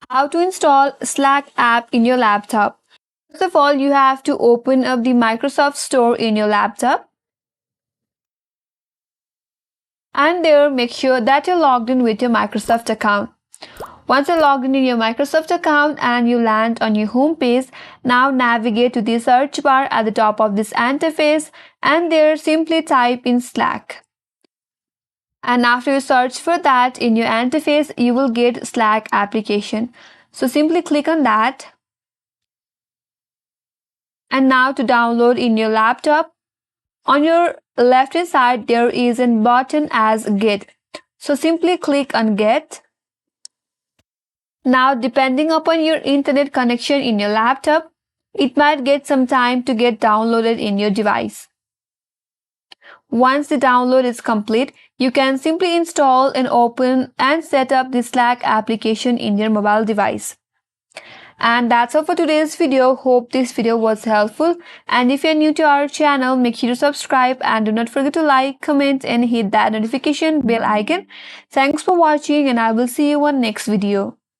How to install Slack app in your laptop. First of all, you have to open up the Microsoft Store in your laptop. And there, make sure that you're logged in with your Microsoft account. Once you're logged in your Microsoft account and you land on your home page, now navigate to the search bar at the top of this interface and there simply type in Slack. And after you search for that in your interface, you will get Slack application. So simply click on that. And now to download in your laptop, on your left hand side there is a button as Get. So simply click on Get. Now depending upon your internet connection in your laptop, it might get some time to get downloaded in your device. Once the download is complete, you can simply install and open and set up the Slack application in your mobile device. And that's all for today's video. Hope this video was helpful. And if you're new to our channel, make sure to subscribe and do not forget to like, comment and hit that notification bell icon. Thanks for watching and I will see you on next video.